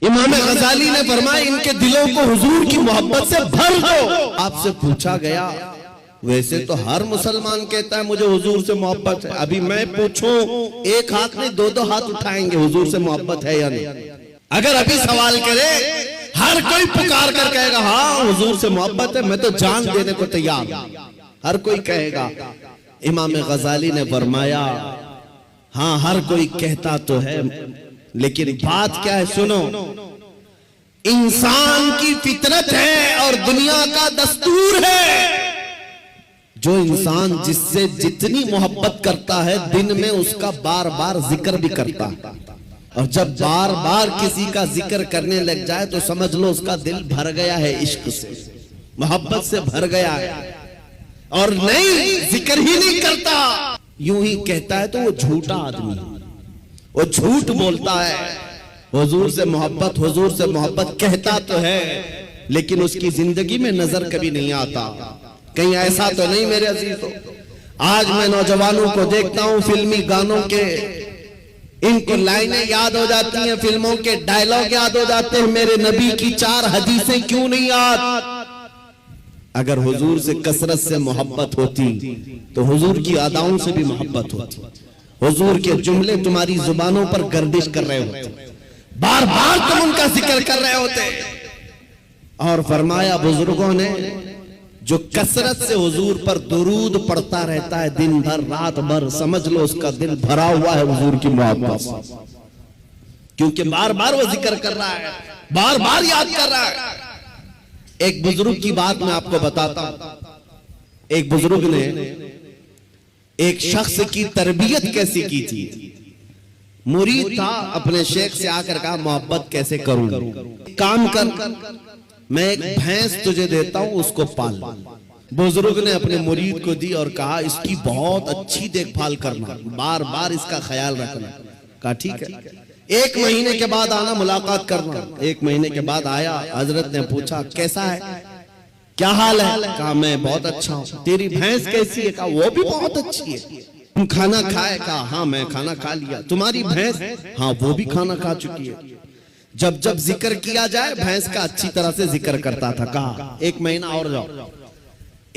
इमाम गजाली ने फरमाया इनके दिलों को हुजूर की मोहब्बत से भर दो। आपसे पूछा गया वैसे तो हर मुसलमान कहता है मुझे हुजूर से मोहब्बत है, अभी मैं पूछूं एक हाथ में दो हाथ उठाएंगे हुजूर से मोहब्बत है या नहीं? अगर अभी सवाल करे हर कोई पुकार कर कहेगा हाँ हुजूर से मोहब्बत है, मैं तो जान देने को तैयार हूं, हर कोई कहेगा। इमाम गजाली ने फरमाया हाँ हर कोई कहता तो है, लेकिन बात क्या है सुनो, इंसान की फितरत है और दुनिया का दस्तूर है। जो इंसान जिससे जितनी मोहब्बत करता है दिन में उसका बार बार जिक्र भी करता है, और जब बार बार किसी का जिक्र करने लग जाए तो समझ लो उसका दिल भर गया है, इश्क से मोहब्बत से भर गया है, और नहीं जिक्र ही नहीं करता यूं ही कहता है तो वो झूठा आदमी, वो झूठ बोलता है। हुजूर से मोहब्बत कहता तो है लेकिन उसकी जिंदगी में नजर कभी नहीं आता। कहीं ऐसा तो नहीं मेरे अजीजों, आज मैं नौजवानों को देखता हूं फिल्मी गानों के इनको लाइनें याद हो जाती हैं, फिल्मों के डायलॉग याद हो जाते हैं, मेरे नबी की 4 हदीसें क्यों नहीं याद? अगर हुजूर से कसरत से मोहब्बत होती तो हुजूर की अदाओं से भी मोहब्बत होती, हुजूर के जुमले तुम्हारी जुबानों पर गर्दिश कर रहे होते, बार बार तुम उनका जिक्र कर रहे होते। और फरमाया बुजुर्गों ने जो कसरत से हुजूर पर दुरूद पढ़ता रहता है दिन भर रात भर, समझ लो उसका दिल भरा हुआ है हुजूर की मोहब्बत से, क्योंकि बार बार वो जिक्र कर रहा है, बार बार याद कर रहा है। एक बुजुर्ग की बात मैं आपको बताता हूं। एक बुजुर्ग ने एक शख्स की तरबियत कैसी की थी। मुरीद था, अपने शेख से आकर कहा मोहब्बत कैसे करूं, काम कर, मैं एक भैंस तुझे देता हूं उसको पाल। बुजुर्ग ने अपने मुरीद को दी और कहा इसकी बहुत अच्छी देखभाल करना, बार बार इसका ख्याल रखना। कहा ठीक है, 1 महीने के बाद आना मुलाकात करना। 1 महीने के बाद आया, हजरत ने पूछा कैसा है, क्या हाल है? कहा मैं बहुत अच्छा हूँ। तेरी भैंस कैसी है? कहा वो भी बहुत अच्छी है। तुम खाना खाए? कहा हाँ मैं खाना खा लिया। तुम्हारी भैंस? हाँ वो भी खाना खा चुकी है। जब जब जिक्र किया जाए भैंस का अच्छी तरह से जिक्र करता था। कहा 1 महीना और जाओ,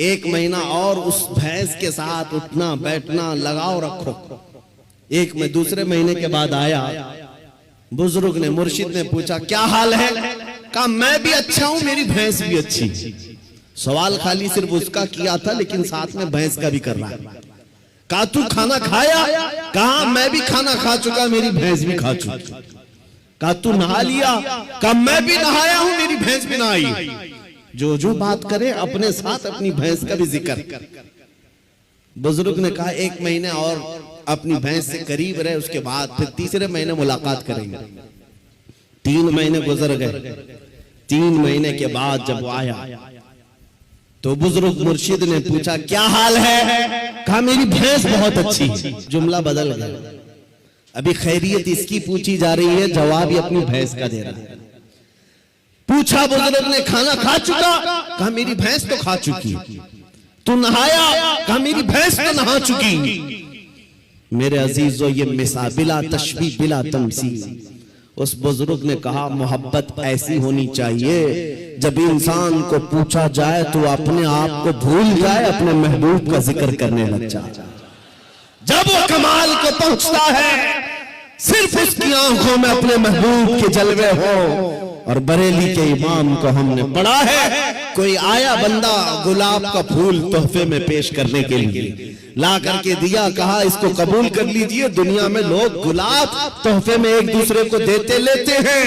1 महीना और उस भैंस के साथ उठना बैठना लगाओ रखो। दूसरे महीने के बाद आया, बुजुर्ग ने मुर्शिद ने पूछा क्या हाल है? कहा मैं भी अच्छा हूं, मेरी भैंस भी अच्छी। सवाल खाली सिर्फ उसका किया था लेकिन साथ में भैंस का भी कर रहा है। कहा तू खाना खाया? कहा मैं भी खाना खा चुका, मेरी भैंस भी खा चुकी। कहा तू नहा लिया? कहा मैं भी नहाया हूं, मेरी भैंस भी नहाई। जो बात करे अपने साथ अपनी भैंस का भी जिक्र। बुजुर्ग ने कहा 1 महीने और अपनी भैंस से करीब रहे, उसके बाद फिर तीसरे महीने मुलाकात करेंगे। 3 महीने गुजर गए। 3 महीने के बाद जब वो आया तो बुजुर्ग मुर्शिद ने पूछा क्या हाल है? कहा मेरी भैंस बहुत अच्छी। जुमला बदल गया, अभी खैरियत इसकी पूछी जा रही है, जवाब ये अपनी भैंस का दे रहा है। पूछा बुजुर्ग ने खाना खा चुका? कहा मेरी भैंस तो खा चुकी। तू नहाया? कहा मेरी भैंस तो नहा चुकी। मेरे अजीजों ये मिसाल बिला तशबीह बिला तमसील। उस बुजुर्ग ने कहा मोहब्बत ऐसी होनी चाहिए जब इंसान को पूछा जाए तो अपने आप को भूल जाए, अपने महबूब का जिक्र करने लग जाए। जब वो कमाल को पहुंचता है सिर्फ उसकी आंखों में अपने महबूब के जलवे हो। और बरेली के इमाम को हमने पढ़ा है, कोई आया बंदा गुलाब का फूल तोहफे में पेश करने के लिए, ला करके दिया, कहा इसको कबूल कर लीजिए। दुनिया में लोग गुलाब तोहफे में एक दूसरे को देते लेते हैं,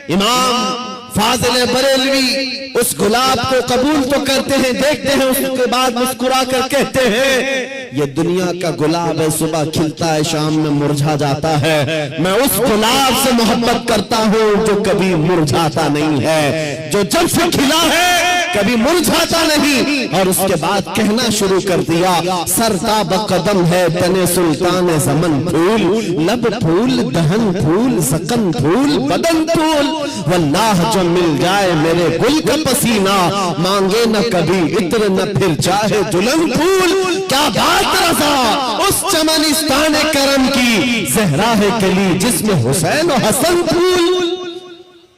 इमाम फाजिल बरेलवी उस गुलाब को कबूल तो करते हैं, देखते हैं, उसके बाद मुस्कुरा कर कहते हैं ये दुनिया का गुलाब है, सुबह खिलता है शाम में मुरझा जाता है। मैं उस गुलाब से मोहब्बत करता हूँ जो कभी मुरझाता नहीं है, जो जब से खिला है कभी मुरझाता नहीं। और उसके बाद कहना शुरू कर दिया सरताब कदम है तने सुल्तान ज़मन फूल, लब फूल दहन फूल सकन फूल बदन फूल, वल्लाह जो मिल जाए मेरे गुल का पसीना, मांगे न कभी इत्र न फिर चाहे दुल्हन फूल। क्या बात रज़ा उस चमनिस्तान करम की, ज़हरा है कली जिसमें हुसैन और हसन फूल।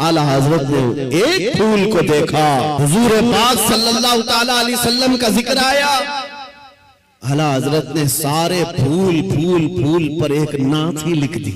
आला हजरत ने एक फूल को देखा, हुजूर पाक सल्लल्लाहु ताला अलैहि वसल्लम का जिक्र आया, आला हजरत ने सारे फूल फूल फूल पर एक नात ही लिख दी।